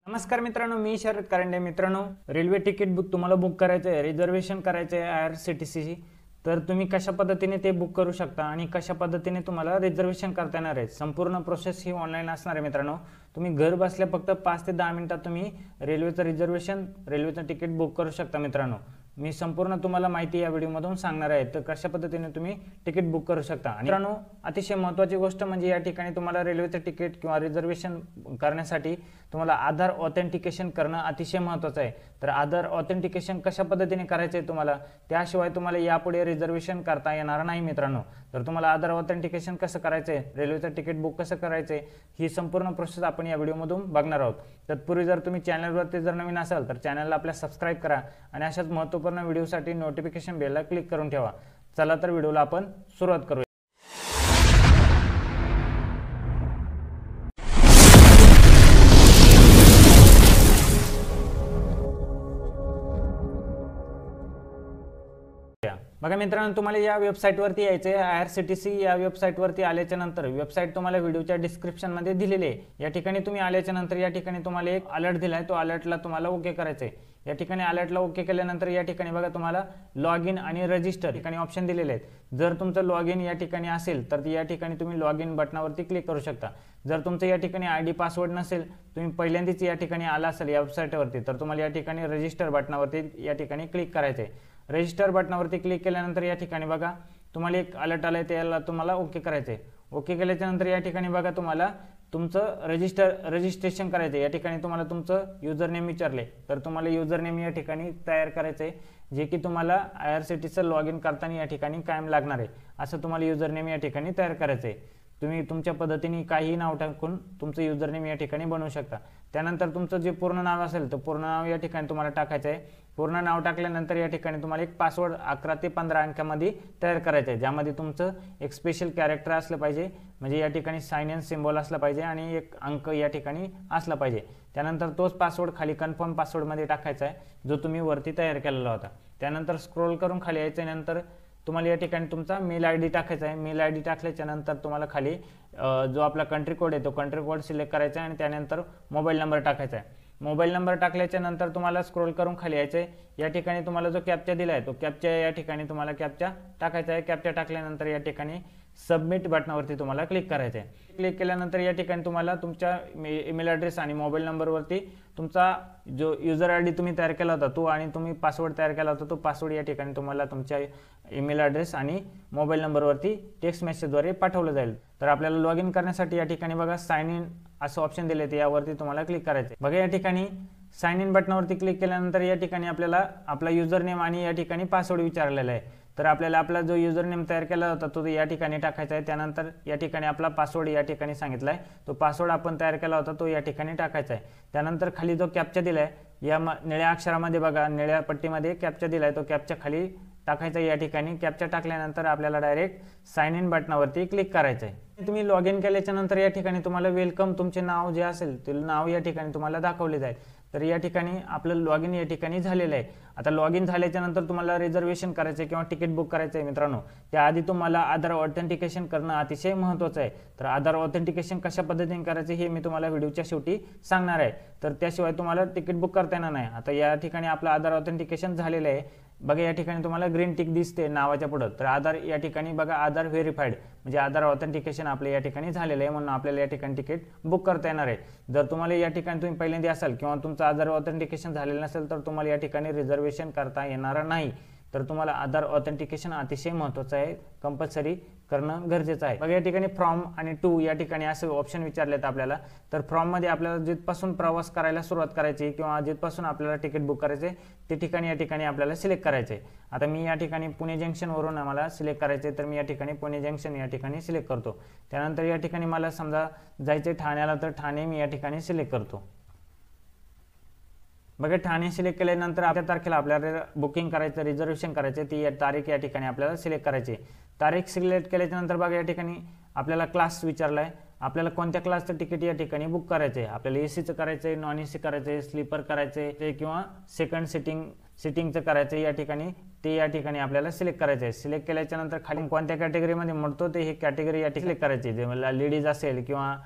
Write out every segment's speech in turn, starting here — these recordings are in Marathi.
नमस्कार मित्रांनो, मी शरद कारंडे. मित्रांनो, रेल्वे तिकीट तुम्हाला बुक करायचं आहे, रिझर्वेशन करायचं आहे IRCTC, तर तुम्ही कशा पद्धतीने ते बुक करू शकता आणि कशा पद्धतीने तुम्हाला रिझर्वेशन करता येणार आहे. संपूर्ण प्रोसेस ही ऑनलाईन असणार आहे मित्रांनो. तुम्ही घर बसल्या फक्त 5 ते 10 मिनिटात तुम्ही रेल्वेचं रिझर्वेशन, रेल्वेचं तिकीट बुक करू शकता मित्रांनो. मी संपूर्ण तुम्हाला माहिती या व्हिडिओमधून सांगणार आहे, तर कशा पद्धतीने तुम्ही तिकीट बुक करू शकता. आणि मित्रांनो, अतिशय महत्त्वाची गोष्ट म्हणजे या ठिकाणी तुम्हाला रेल्वेचं तिकीट किंवा रिझर्वेशन करण्यासाठी तुम्हाला आधार ऑथेंटिकेशन करणं अतिशय महत्त्वाचं आहे. तर आधार ऑथेंटिकेशन कशा पद्धतीने करायचं आहे तुम्हाला, त्याशिवाय तुम्हाला यापुढे रिझर्वेशन करता येणार नाही मित्रांनो. तर तुम्हाला आधार ऑथेंटिकेशन कसं करायचं आहे, रेल्वेचं तिकीट बुक कसं करायचं आहे, ही संपूर्ण प्रोसेस आपण या व्हिडिओमधून बघणार आहोत. तत्पूर्वी जर तुम्ही चॅनलवरती जर नवीन असाल तर चॅनलला आपल्या सबस्क्राईब करा आणि अशाच महत्त्वपूर्ण व्हिडिओसाठी नोटिफिकेशन बेलला क्लिक करून ठेवा. चला तर व्हिडिओला आपण सुरुवात करूया. बघा मित्रांनो, तुम्हाला या वेबसाईटवरती यायचं आहे. IRCTC या वेबसाईटवरती आल्याच्या नंतर वेबसाईट तुम्हाला व्हिडिओच्या डिस्क्रिप्शनमध्ये दिलेली आहे. या ठिकाणी तुम्ही आल्याच्या नंतर या ठिकाणी तुम्हाला एक अलर्ट दिला आहे, तो अलर्टला तुम्हाला ओके करायचं आहे. या ठिकाणी अलर्टला ओके केल्यानंतर या ठिकाणी बघा तुम्हाला लॉग इन आणि रजिस्टर ठिकाणी ऑप्शन दिलेले आहेत. जर तुमचं लॉग इन या ठिकाणी असेल तर या ठिकाणी तुम्ही लॉग इन बटनावरती क्लिक करू शकता. जर तुमचं या ठिकाणी ID पासवर्ड नसेल, तुम्ही पहिल्यांदाच या ठिकाणी आला असेल या वेबसाईटवरती, तर तुम्हाला या ठिकाणी रजिस्टर बटनावरती या ठिकाणी क्लिक करायचं आहे. रजिस्टर बटनावरती क्लिक केल्यानंतर या ठिकाणी बघा तुम्हाला एक अलर्ट आलाय, त्याला तुम्हाला ओके करायचं आहे. ओके केल्याच्या नंतर या ठिकाणी बघा तुम्हाला तुमचं रजिस्ट्रेशन करायचं आहे. या ठिकाणी तुम्हाला तुमचं युजर नेम विचारले, तर तुम्हाला युजर नेम या ठिकाणी तयार करायचं आहे, जे की तुम्हाला IRCTCचं लॉग इन करताना या ठिकाणी कायम लागणार आहे. असं तुम्हाला युजर नेम या ठिकाणी तयार करायचं आहे. तुम्ही तुमच्या पद्धतीने काहीही नाव टाकून तुमचं युजर नेम या ठिकाणी बनवू शकता. त्यानंतर तुमचं जे पूर्ण नाव असेल तर पूर्ण नाव या ठिकाणी तुम्हाला टाकायचं आहे. पूर्ण नाव टाकल्यानंतर या ठिकाणी तुम्हाला एक पासवर्ड 11 ते 15 अंकामध्ये तयार करायचं आहे, ज्यामध्ये तुमचं एक स्पेशल कॅरेक्टर असलं पाहिजे, म्हणजे या ठिकाणी साइन इन सिम्बॉल असला पाहिजे आणि एक अंक या ठिकाणी असला पाहिजे. त्यानंतर तोच पासवर्ड खाली कन्फर्म पासवर्डमध्ये टाकायचा आहे, जो तुम्ही वरती तयार केलेला होता. त्यानंतर स्क्रोल करून खाली यायचं. नंतर तुम्हाला या ठिकाणी तुमचा मेल ID टाकायचा आहे. मेल ID टाकल्याच्या नंतर तुम्हाला खाली जो आपला कंट्री कोड आहे तो कंट्री कोड सिलेक्ट करायचा आहे आणि त्यानंतर मोबाईल नंबर टाकायचा आहे. मोबाईल नंबर टाकल्याच्या नंतर तुम्हाला स्क्रोल करून खाली यायचं आहे. या ठिकाणी तुम्हाला जो कॅप्चा दिला आहे तो कॅप्चा या ठिकाणी तुम्हाला कॅप्चा टाकायचा आहे. कॅप्चा टाकल्यानंतर या ठिकाणी सबमिट बटनावरती तुम्हाला क्लिक करायचं आहे. क्लिक केल्यानंतर या ठिकाणी तुम्हाला तुमच्या ईमेल ॲड्रेस आणि मोबाईल नंबरवरती तुमचा जो युजर ID तुम्ही तयार केला होता तो आणि तुम्ही पासवर्ड तयार केला होता तो पासवर्ड या ठिकाणी तुम्हाला तुमच्या ईमेल ॲड्रेस आणि मोबाईल नंबरवरती टेक्स्ट मेसेजद्वारे पाठवलं जाईल. तर आपल्याला लॉग इन करण्यासाठी या ठिकाणी बघा साइन इन असं ऑप्शन दिले, ते यावरती तुम्हाला क्लिक करायचं आहे. बघा या ठिकाणी साइन इन बटनावरती क्लिक केल्यानंतर या ठिकाणी आपल्याला आपला युजर नेम आणि या ठिकाणी पासवर्ड विचारलेला आहे. तर आपल्याला आपला जो युजर नेम तयार केला होता तो या ठिकाणी टाकायचा आहे. त्यानंतर या ठिकाणी आपला पासवर्ड या ठिकाणी सांगितला आहे, तो पासवर्ड आपण तयार केला होता तो या ठिकाणी टाकायचा आहे. त्यानंतर खाली जो कॅप्चा दिला आहे या निळ्या अक्षरामध्ये बघा, निळ्या पट्टीमध्ये कॅप्चा दिला आहे, तो कॅप्चा खाली टाकायचा. या ठिकाणी कॅप्चा टाकल्यानंतर आपल्याला डायरेक्ट साइन इन बटनावरती क्लिक करायचं आहे. तुम्ही लॉग इन केल्याच्या नंतर या ठिकाणी तुम्हाला वेलकम तुमचे नाव जे असेल ते नाव या ठिकाणी तुम्हाला दाखवले जाईल. तर या ठिकाणी आपलं लॉग इन या ठिकाणी झालेलं आहे. आता लॉग इन झाल्याच्या नंतर तुम्हाला रिझर्वेशन करायचं आहे किंवा तिकीट बुक करायचं आहे मित्रांनो, त्याआधी तुम्हाला आधार ऑथेंटिकेशन करणं अतिशय महत्त्वाचं आहे. तर आधार ऑथेंटिकेशन कशा पद्धतीने करायचं हे मी तुम्हाला व्हिडिओच्या शेवटी सांगणार आहे. तर त्याशिवाय तुम्हाला तिकीट बुक करता येणार नाही. आता या ठिकाणी आपलं आधार ऑथेंटिकेशन झालेलं आहे. बघा या ठिकाणी तुम्हाला ग्रीन टिक दिसते नावाच्या पुढं. तर आधार या ठिकाणी बघा आधार व्हेरीफाईड, म्हणजे आधार ऑथेंटिकेशन आपल्या या ठिकाणी झालेलं आहे, म्हणून आपल्याला या ठिकाणी तिकीट बुक करता येणार आहे. जर तुम्हाला या ठिकाणी तुम्ही पहिल्यांदा असाल किंवा तुमचं आधार ऑथेंटिकेशन झालेलं नसेल तर तुम्हाला या ठिकाणी रिझर्वेशन करता येणार नाही. तर तुम्हाला आधार ऑथेंटिकेशन अतिशय महत्त्वाचं आहे, कंपल्सरी करणं गरजेचं आहे. बघा या ठिकाणी फ्रॉम आणि टू या ठिकाणी असे ऑप्शन विचारलेत आपल्याला. तर फ्रॉममध्ये आपल्याला जिथपासून प्रवास करायला सुरुवात करायची किंवा जिथपासून आपल्याला तिकीट बुक करायचे ते ठिकाणी या ठिकाणी आपल्याला सिलेक्ट करायचं आहे. आता मी या ठिकाणी पुणे जंक्शनवरून आम्हाला सिलेक्ट करायचे, तर मी या ठिकाणी पुणे जंक्शन या ठिकाणी सिलेक्ट करतो. त्यानंतर या ठिकाणी मला समजा जायचं ठाण्याला, तर ठाणे मी या ठिकाणी सिलेक्ट करतो. बघा ठाणे सिलेक्ट केल्यानंतर आपल्या तारखेला आपल्याला बुकिंग करायचं, रिझर्वेशन करायचं, ती तारीख या ठिकाणी आपल्याला सिलेक्ट करायची. तारीख सिलेक्ट केल्याच्यानंतर बघा या ठिकाणी आपल्याला क्लास विचारला आहे, आपल्याला कोणत्या क्लासचं तिकीट या ठिकाणी बुक करायचं आहे. आपल्याला AC चं करायचं आहे, नॉन AC करायचं आहे, स्लीपर करायचं आहे किंवा सेकंड सिटिंगचं करायचं आहे. या ठिकाणी ते या ठिकाणी आपल्याला सिलेक्ट करायचं आहे. सिलेक्ट केल्याच्या नंतर खाली कोणत्या कॅटेगरीमध्ये म्हणतो ते हे कॅटेगरी या ठिकाणी सिलेक्ट करायची, जे मला लेडीज असेल किंवा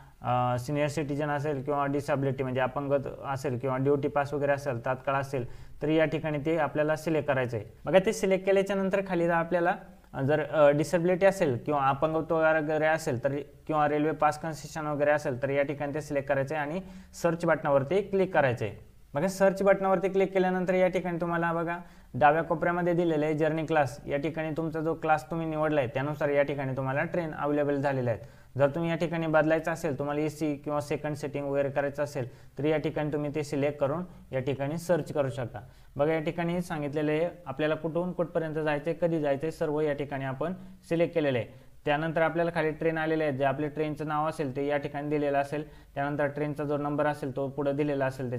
सिनियर सिटीजन असेल किंवा डिसॅबिलिटी म्हणजे अपंगत असेल किंवा ड्युटी पास वगैरे असेल, तात्काळ असेल, तर या ठिकाणी ते आपल्याला सिलेक्ट करायचं आहे. बघा ते सिलेक्ट केल्याच्या नंतर खाली आपल्याला जर डिसेबिलिटी असेल किंवा अपंगत्व वगैरे असेल तर किंवा रेल्वे पास कन्सेशन वगैरे असेल तर या ठिकाणी ते सिलेक्ट करायचं आहे आणि सर्च बटनावरती क्लिक करायचं आहे. बघा सर्च बटनावरती क्लिक केल्यानंतर या ठिकाणी तुम्हाला बघा डाव्या कोपऱ्यामध्ये दिलेलं आहे जर्नी क्लास. या ठिकाणी तुमचा जो क्लास तुम्ही निवडला आहे त्यानुसार या ठिकाणी तुम्हाला ट्रेन अवेलेबल झालेले आहेत. जर तुम्ही या ठिकाणी बदलायचं असेल, तुम्हाला एसी किंवा सेकंड सेटिंग वगैरे करायचं असेल तर या ठिकाणी तुम्ही ते सिलेक्ट करून या ठिकाणी सर्च करू शकता. बघा या ठिकाणी सांगितलेलं आहे आपल्याला कुठून कुठपर्यंत जायचं आहे, कधी जायचं आहे, सर्व या ठिकाणी आपण सिलेक्ट केलेलं आहे. त्यानंतर आपल्याला खाली ट्रेन आलेले आहेत, जे आपले ट्रेनचं नाव असेल ते या ठिकाणी दिलेलं असेल. त्यानंतर ट्रेनचा जो नंबर असेल तो पुढे दिलेला असेल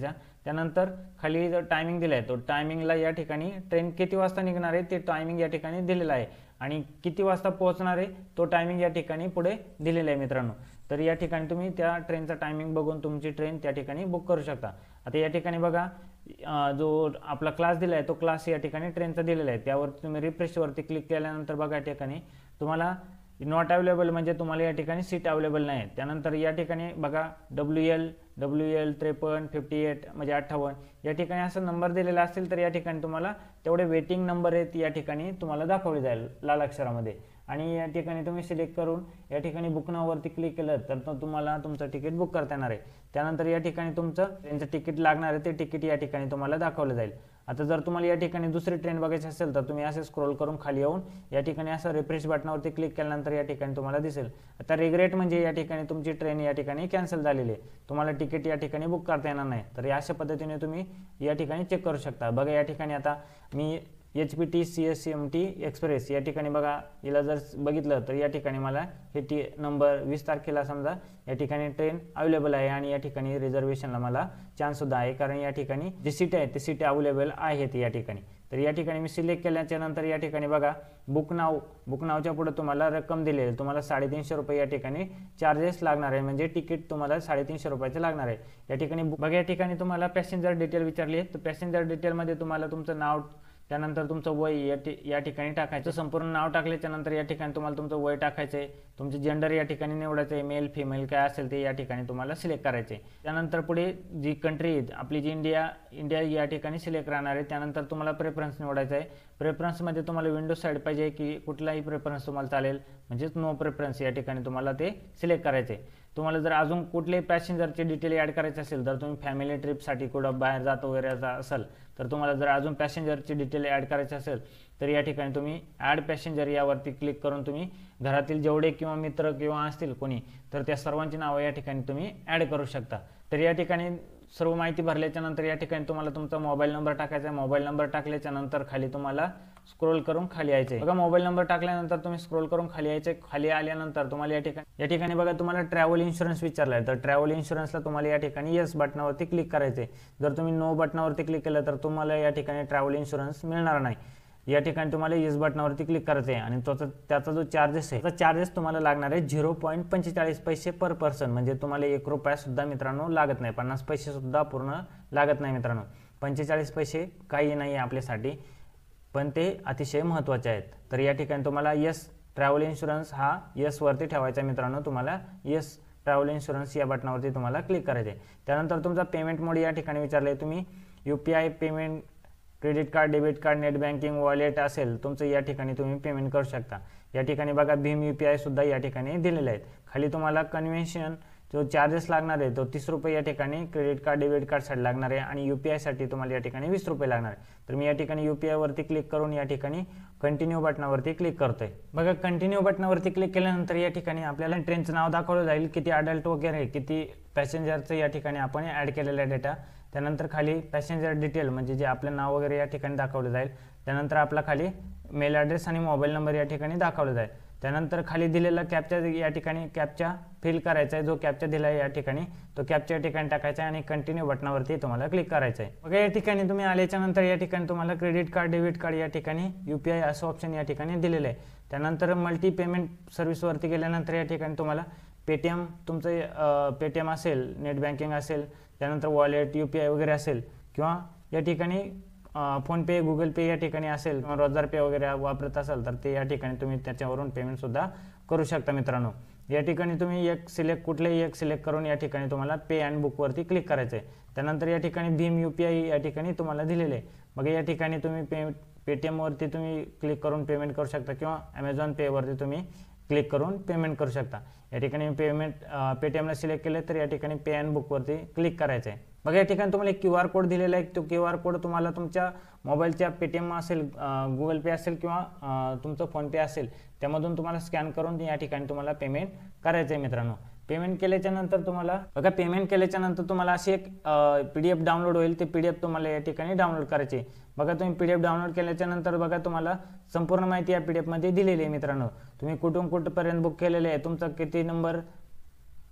त्यानंतर खाली जो टायमिंग दिला आहे तो टायमिंगला या ठिकाणी ट्रेन किती वाजता निघणार आहे ते टायमिंग या ठिकाणी दिलेलं आहे आणि किती वाजता पोहोचणार आहे तो टायमिंग या ठिकाणी पुढे दिलेला आहे मित्रांनो. तर या ठिकाणी तुम्ही त्या ट्रेनचा टायमिंग बघून तुमची ट्रेन त्या ठिकाणी बुक करू शकता. आता या ठिकाणी बघा जो आपला क्लास दिला आहे तो क्लास या ठिकाणी ट्रेनचा दिलेला आहे. त्यावरती तुम्ही रिफ्रेशवरती क्लिक केल्यानंतर बघा या ठिकाणी तुम्हाला नॉट अवेलेबल म्हणजे तुम्हाला या ठिकाणी सीट अवेलेबल नाही. त्यानंतर या ठिकाणी बघा WL 53 58 म्हणजे 58 या ठिकाणी असं नंबर दिलेला असेल तर या ठिकाणी तुम्हाला तेवढे वेटिंग नंबर आहेत या ठिकाणी तुम्हाला दाखवले जाईल लाल अक्षरामध्ये आणि या ठिकाणी तुम्ही सिलेक्ट करून या ठिकाणी बुक नाववरती क्लिक केलं तर तुम्हाला तुमचं तिकीट बुक करता येणार आहे. त्यानंतर या ठिकाणी तुमचं ट्रेनचं तिकीट लागणार आहे ते तिकीट या ठिकाणी तुम्हाला दाखवलं जाईल. आता जर तुम्हाला या ठिकाणी दुसरी ट्रेन बघायची असेल तर तुम्ही असे स्क्रोल करून खाली येऊन या ठिकाणी असं रिफ्रेश बटनावरती क्लिक केल्यानंतर या ठिकाणी तुम्हाला दिसेल. आता रिग्रेट म्हणजे या ठिकाणी तुमची ट्रेन या ठिकाणी कॅन्सल झालेली आहे, तुम्हाला तिकीट या ठिकाणी बुक करता येणार नाही. तर अशा पद्धतीने तुम्ही या ठिकाणी चेक करू शकता. बघा या ठिकाणी आता मी HPT CSMT एक्सप्रेस या ठिकाणी बघा हिला जर बघितलं तर या ठिकाणी मला हे नंबर 20 तारखेला समजा या ठिकाणी ट्रेन अवेलेबल आहे आणि या ठिकाणी रिझर्वेशनला मला चान्स सुद्धा आहे कारण या ठिकाणी जी सीट आहे ते सीट अवेलेबल आहेत या ठिकाणी. तर या ठिकाणी मी सिलेक्ट केल्याच्या नंतर या ठिकाणी बघा बुक नावच्या पुढे तुम्हाला रक्कम दिलेली आहे. तुम्हाला 350 रुपये या ठिकाणी चार्जेस लागणार आहे म्हणजे तिकीट तुम्हाला 350 रुपयाचं लागणार आहे. या ठिकाणी बघा या ठिकाणी तुम्हाला पॅसेंजर डिटेल विचारली आहे तर पॅसेंजर डिटेलमध्ये तुम्हाला तुमचं नाव त्यानंतर तुमचं वय या ठिकाणी टाकायचं. संपूर्ण नाव टाकल्याच्या नंतर या ठिकाणी तुम्हाला तुमचं वय टाकायचं आहे, तुमचे जेंडर या ठिकाणी निवडायचं आहे, मेल फिमेल काय असेल ते या ठिकाणी तुम्हाला सिलेक्ट करायचे. त्यानंतर पुढे जी कंट्री आपली जी इंडिया या ठिकाणी सिलेक्ट राहणार आहे. त्यानंतर तुम्हाला प्रेफरन्स निवडायचं आहे. प्रेफरन्समध्ये तुम्हाला विंडो साईड पाहिजे की कुठलाही प्रेफरन्स तुम्हाला चालेल म्हणजेच नो प्रेफरन्स या ठिकाणी तुम्हाला ते सिलेक्ट करायचे. तुम्हाला जर अजून कुठलेही पॅसेंजरचे डिटेल ॲड करायचे असेल जर तुम्ही फॅमिली ट्रिपसाठी कुठं बाहेर जातो वगैरे असेल तर तुम्हाला जर अजून पॅसेंजरची डिटेल ॲड करायचे असेल तर या ठिकाणी तुम्ही ॲड पॅसेंजर यावरती क्लिक करून तुम्ही घरातील जेवढे किंवा मित्र किंवा असतील कोणी तर त्या सर्वांची नावं या ठिकाणी तुम्ही ॲड करू शकता. तर या ठिकाणी सर्व माहिती भरल्याच्या नंतर या ठिकाणी तुम्हाला तुमचा मोबाईल नंबर टाकायचा आहे. मोबाईल नंबर टाकल्याच्या नंतर खाली तुम्हाला स्क्रोल करून खाली यायचे. बघा मोबाईल नंबर टाकल्यानंतर तुम्ही स्क्रोल करून खाली यायचे. खाली आल्यानंतर तुम्हाला या ठिकाणी बघा तुम्हाला ट्रॅव्हल इन्शुरन्स विचारला आहे तर ट्रॅव्हल इन्शुरन्सला तुम्हाला या ठिकाणी येस बटनावरती क्लिक करायचे. जर तुम्ही नो बटनावरती क्लिक केलं तर तुम्हाला या ठिकाणी ट्रॅव्हल इन्शुरन्स मिळणार नाही. या ठिकाणी तुम्हाला येस बटनावरती क्लिक करायचं आहे आणि त्याचा जो चार्जेस आहे त्याचा चार्जेस तुम्हाला लागणार आहे 0.45 पैसे पर पर्सन म्हणजे तुम्हाला 1 रुपया सुद्धा मित्रांनो लागत नाही, 50 पैसे सुद्धा पूर्ण लागत नाही मित्रांनो. 45 पैसे काही नाही आहे आपल्यासाठी पण ते अतिशय महत्त्वाचे आहेत. तर या ठिकाणी तुम्हाला येस ट्रॅव्हल इन्शुरन्स हा येसवरती ठेवायचा मित्रांनो. तुम्हाला येस ट्रॅव्हल इन्शुरन्स या बटनावरती तुम्हाला क्लिक करायचे आहे. त्यानंतर तुमचा पेमेंट मोड या ठिकाणी विचारले. तुम्ही UPI payment, credit card, debit card, net banking, wallet असेल तुमचं या ठिकाणी तुम्ही पेमेंट करू शकता. या ठिकाणी बघा भीम UPI सुद्धा या ठिकाणी दिलेले आहेत. खाली तुम्हाला कन्व्हेन्शन जो चार्जेस लागणार आहे तो 30 रुपये या ठिकाणी क्रेडिट कार्ड, डेबिट कार्डसाठी लागणार आहे आणि UPI साठी तुम्हाला या ठिकाणी 20 रुपये लागणार आहे. तर मी या ठिकाणी UPI वरती क्लिक करून या ठिकाणी कंटिन्यू बटनावरती क्लिक करतोय. बघा कंटिन्यू बटनावरती क्लिक केल्यानंतर या ठिकाणी आपल्याला ट्रेनचं नाव दाखवलं जाईल, किती अडल्ट वगैरे किती पॅसेंजरचं या ठिकाणी आपण ॲड केलेला डेटा. त्यानंतर खाली पॅसेंजर डिटेल म्हणजे जे आपलं नाव वगैरे या ठिकाणी दाखवलं जाईल. त्यानंतर आपला खाली मेल ॲड्रेस आणि मोबाईल नंबर या ठिकाणी दाखवलं जाईल. त्यानंतर खाली दिलेला कॅप्चा या ठिकाणी कॅप्चा फिल करायचा आहे. जो कॅप्चा दिला आहे या ठिकाणी तो कॅप्चा या ठिकाणी टाकायचा आहे आणि कंटिन्यू बटनावरती तुम्हाला क्लिक करायचं आहे. बघा या ठिकाणी तुम्ही आल्याच्या नंतर या ठिकाणी तुम्हाला क्रेडिट कार्ड, डेबिट कार्ड या ठिकाणी UPI असं ऑप्शन या ठिकाणी दिलेलं आहे. त्यानंतर मल्टी पेमेंट सर्व्हिसवरती गेल्यानंतर या ठिकाणी तुम्हाला पेटीएम तुमचं पेटीएम असेल, नेट बँकिंग असेल, त्यानंतर वॉलेट UPI वगैरे असेल किंवा या ठिकाणी फोनपे, गुगल पे या ठिकाणी असेल किंवा रोजगार पे वगैरे वापरत असाल तर ते या ठिकाणी तुम्ही त्याच्यावरून पेमेंट सुद्धा करू शकता मित्रांनो. या ठिकाणी तुम्ही कुठलेही एक सिलेक्ट करून या ठिकाणी तुम्हाला पे अँड बुकवरती क्लिक करायचं आहे. त्यानंतर या ठिकाणी भीम UPI या ठिकाणी तुम्हाला दिलेले आहे. मग या ठिकाणी तुम्ही पेटीएमवरती तुम्ही क्लिक करून पेमेंट करू शकता किंवा ॲमेझॉन पेवरती तुम्ही क्लिक करून पेमेंट करू शकता. या ठिकाणी पेटीएमला सिलेक्ट केलं तर या ठिकाणी पे अँड बुकवरती क्लिक करायचं आहे. बघा या ठिकाणी तुम्हाला एक QR कोड दिलेला आहे. तो QR कोड तुम्हाला तुमच्या मोबाईलच्या पेटीएम असेल, गुगल पे असेल किंवा तुमचं फोनपे असेल त्यामधून तुम्हाला स्कॅन करून या ठिकाणी तुम्हाला पेमेंट करायचं आहे मित्रांनो. पेमेंट केल्याच्या नंतर तुम्हाला अशी एक PDF डाउनलोड होईल. ते PDF तुम्हाला या ठिकाणी डाउनलोड करायची. बघा तुम्ही PDF डाउनलोड केल्याच्या नंतर बघा तुम्हाला संपूर्ण माहिती या PDF मध्ये दिलेली आहे मित्रांनो. तुम्ही कुठून कुठपर्यंत बुक केलेले आहे, तुमचा किती नंबर,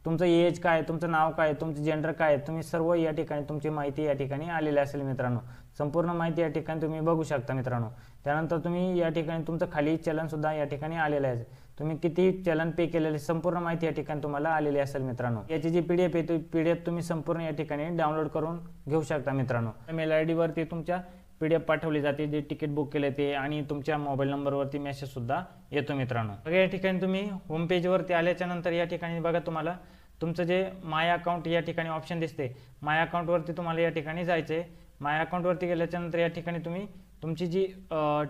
तुमचं एज काय, तुमचं नाव काय, तुमचं जेंडर काय, तुम्ही सर्व या ठिकाणी तुमची माहिती या ठिकाणी आलेली असेल मित्रांनो. संपूर्ण माहिती या ठिकाणी तुम्ही बघू शकता मित्रांनो. त्यानंतर तुम्ही या ठिकाणी तुमचं खाली चलन सुद्धा या ठिकाणी आलेलं आहे. तुम्ही किती चलन पे केलेले संपूर्ण माहिती या ठिकाणी तुम्हाला आलेली असेल मित्रांनो. याची जी PDF आहे ती PDF तुम्ही संपूर्ण या ठिकाणी डाउनलोड करून घेऊ शकता मित्रांनो. मेल ID वरती तुमच्या PDF पाठवली जाते, जे तिकीट बुक केले ते, आणि तुमच्या मोबाईल नंबरवरती मेसेज सुद्धा येतो मित्रांनो. बघा या ठिकाणी तुम्ही होम पेजवरती आल्याच्या नंतर या ठिकाणी बघा तुम्हाला तुमचं जे माय अकाउंट या ठिकाणी ऑप्शन दिसते. माय अकाउंटवरती तुम्हाला या ठिकाणी जायचं आहे. माय अकाउंटवरती गेल्याच्या नंतर या ठिकाणी तुम्ही तुमची जी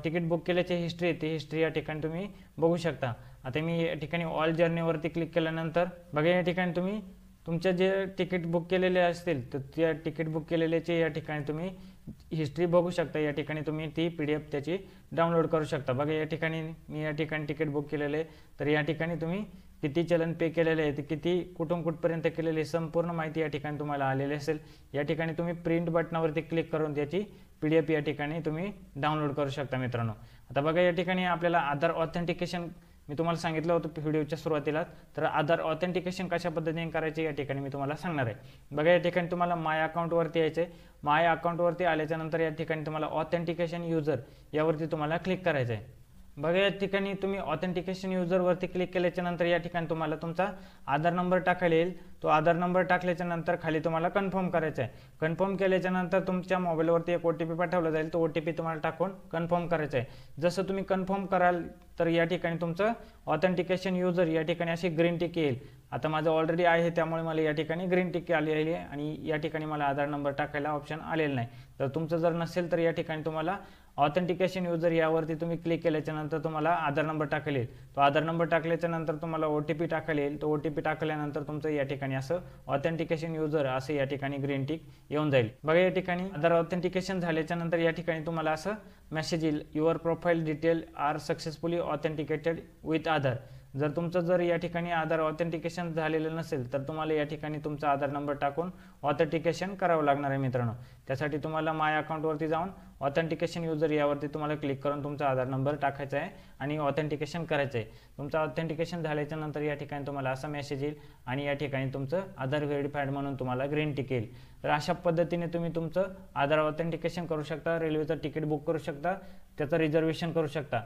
तिकीट बुक केल्याची हिस्ट्री आहे ती हिस्ट्री या ठिकाणी तुम्ही बघू शकता. आता मी या ठिकाणी ऑल जर्नीवरती क्लिक केल्यानंतर बघा या ठिकाणी तुम्ही तुमचे जे तिकीट बुक केलेले असतील तर त्या तिकीट बुक केलेल्याचे या ठिकाणी तुम्ही हिस्ट्री बघू शकता. या ठिकाणी तुम्ही ती PDF त्याची डाउनलोड करू शकता. बघा या ठिकाणी मी या ठिकाणी तिकीट बुक केलेले, तर या ठिकाणी तुम्ही किती चलन पे केलेले आहे, किती कुठून कुठपर्यंत केलेले संपूर्ण माहिती या ठिकाणी तुम्हाला आलेली असेल. या ठिकाणी तुम्ही प्रिंट बटनावरती क्लिक करून त्याची PDF या ठिकाणी तुम्ही डाउनलोड करू शकता मित्रांनो. आता बघा या ठिकाणी आपल्याला आधार ऑथेंटिकेशन मी तुम्हाला सांगितलं होतं व्हिडिओच्या सुरुवातीला, तर आधार ऑथेंटिकेशन कशा पद्धतीने करायचे या ठिकाणी मी तुम्हाला सांगणार आहे. बघा या ठिकाणी तुम्हाला माय अकाउंटवरती यायचं आहे. माय अकाउंटवरती आल्याच्या नंतर या ठिकाणी तुम्हाला ऑथेंटिकेशन युजर यावरती तुम्हाला क्लिक करायचं आहे. बघा या ठिकाणी तुम्ही ऑथेंटिकेशन युजरवरती क्लिक केल्याच्या नंतर या ठिकाणी तुम्हाला तुमचा आधार नंबर टाकायला येईल. तो आधार नंबर टाकल्याच्या नंतर खाली तुम्हाला कन्फर्म करायचा आहे. कन्फर्म केल्याच्या नंतर तुमच्या मोबाईलवरती एक OTP पाठवला जाईल. तो OTP तुम्हाला टाकून कन्फर्म करायचा आहे. जसं तुम्ही कन्फर्म कराल तर या ठिकाणी तुमचं ऑथेंटिकेशन युजर या ठिकाणी अशी ग्रीन टिक येईल. आता माझं ऑलरेडी आहे त्यामुळे मला या ठिकाणी ग्रीन टिक आलेली आहे आणि या ठिकाणी मला आधार नंबर टाकायला ऑप्शन आलेला नाही. तर तुमचं जर नसेल तर या ठिकाणी तुम्हाला ऑथेंटिकेशन युजर यावरती तुम्ही क्लिक केल्याच्या नंतर तुम्हाला आधार नंबर टाकायला येईल. तो आधार नंबर टाकल्याच्या नंतर तुम्हाला OTP टाकायला येईल. तो OTP टाकल्यानंतर तुमचं या ठिकाणी असं ऑथेंटिकेशन युजर असं या ठिकाणी ग्रीन टिक येऊन जाईल. बघा या ठिकाणी आधार ऑथेंटिकेशन झाल्याच्या नंतर या ठिकाणी तुम्हाला असं मेसेज येईल, your profile detail are successfully authenticated with Aadhaar. जर या ठिकाणी आधार ऑथेंटिकेशन झालेलं नसेल तर तुम्हाला या ठिकाणी तुमचा आधार नंबर टाकून ऑथेंटिकेशन करावं लागणार आहे मित्रांनो. त्यासाठी तुम्हाला माय अकाउंटवरती जाऊन ऑथेंटिकेशन युजर यावरती तुम्हाला क्लिक करून तुमचा आधार नंबर टाकायचा आहे आणि ऑथेंटिकेशन करायचं आहे. तुमचं ऑथेंटिकेशन झाल्याच्या नंतर या ठिकाणी तुम्हाला असा मेसेज येईल आणि या ठिकाणी तुमचं आधार व्हेरिफाईड म्हणून तुम्हाला ग्रीन टिक येईल. तर अशा पद्धतीने तुम्ही तुमचं आधार ऑथेंटिकेशन करू शकता, रेल्वेचं तिकीट बुक करू शकता, त्याचं रिझर्वेशन करू शकता.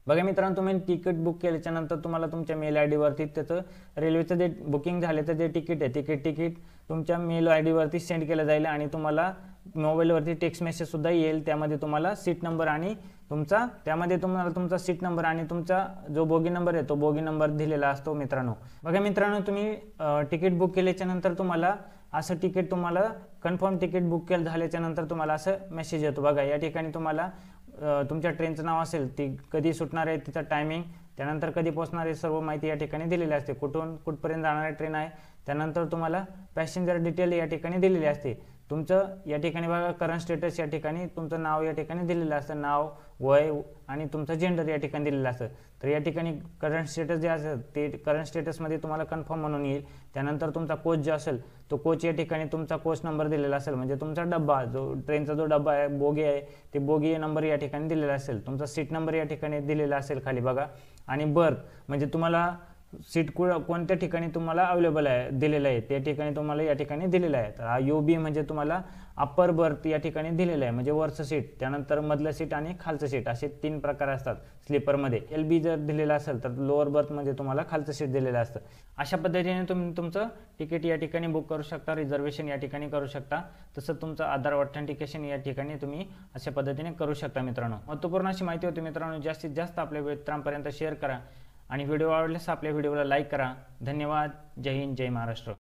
बघा मित्रांनो, तुम्ही तिकीट बुक केल्याच्या नंतर तुम्हाला तुमच्या मेल ID वरती त्याचं रेल्वेचं जे बुकिंग झाल्याचं जे तिकीट आहे तिकीट तुमच्या मेल ID वरती सेंड केलं जाईल आणि तुम्हाला मोबाईलवरती टेक्स्ट मेसेज सुद्धा येईल. त्यामध्ये तुम्हाला सीट नंबर आणि तुमचा सीट नंबर आणि तुमचा जो बोगी नंबर आहे तो बोगी नंबर दिलेला असतो मित्रांनो. बघा मित्रांनो, तुम्ही तिकीट बुक केल्याच्या नंतर तुम्हाला असं तिकीट तुम्हाला कन्फर्म तिकीट बुक केलं झाल्याच्या नंतर तुम्हाला असं मेसेज येतो. बघा या ठिकाणी तुम्हाला तुमच्या ट्रेनचं नाव असेल, ती कधी सुटणार आहे, तिचा टायमिंग, त्यानंतर कधी पोहोचणार आहे, सर्व माहिती या ठिकाणी दिलेली असते. कुठून कुठपर्यंत जाणारी ट्रेन आहे, त्यानंतर तुम्हाला पॅसेंजर डिटेल या ठिकाणी दिलेली असते. तुमचं या ठिकाणी बघा करंट स्टेटस या ठिकाणी तुमचं नाव या ठिकाणी दिलेलं असतं, नाव, वय आणि तुमचं जेंडर या ठिकाणी दिलेलं असतं. तर या ठिकाणी करंट स्टेटस जे असेल ते करंट स्टेटसमध्ये तुम्हाला कन्फर्म म्हणून येईल. त्यानंतर तुमचा कोच जे असेल तो कोच या ठिकाणी तुमचा कोच नंबर दिलेला असेल, म्हणजे तुमचा डब्बा जो ट्रेनचा जो डब्बा आहे, बोगी आहे, ते बोगी नंबर या ठिकाणी दिलेला असेल. तुमचा सीट नंबर या ठिकाणी दिलेला असेल खाली बघा. आणि बर्थ म्हणजे तुम्हाला सीट कोणत्या ठिकाणी तुम्हाला अवेलेबल आहे दिलेलं आहे त्या ठिकाणी तुम्हाला या ठिकाणी दिलेलं आहे. तर UB म्हणजे तुम्हाला अप्पर बर्थ या ठिकाणी दिलेलं आहे, म्हणजे वरचं सीट, त्यानंतर मधलं सीट आणि खालचं सीट असे 3 प्रकार असतात स्लीपरमध्ये. LB जर दिलेलं असेल तर लोअर बर्थ म्हणजे तुम्हाला खालचं सीट दिलेलं असतं. अशा पद्धतीने तुम्ही तुमचं तिकीट या ठिकाणी बुक करू शकता, रिझर्वेशन या ठिकाणी करू शकता. तसं तुमचं आधार ऑथेंटिकेशन या ठिकाणी तुम्ही अशा पद्धतीने करू शकता मित्रांनो. महत्त्वपूर्ण अशी माहिती होती मित्रांनो. जास्तीत जास्त आपल्या मित्रांपर्यंत शेअर करा आणि व्हिडिओ आवडल्यास आपल्या व्हिडिओला लाईक करा. धन्यवाद. जय हिंद, जय महाराष्ट्र.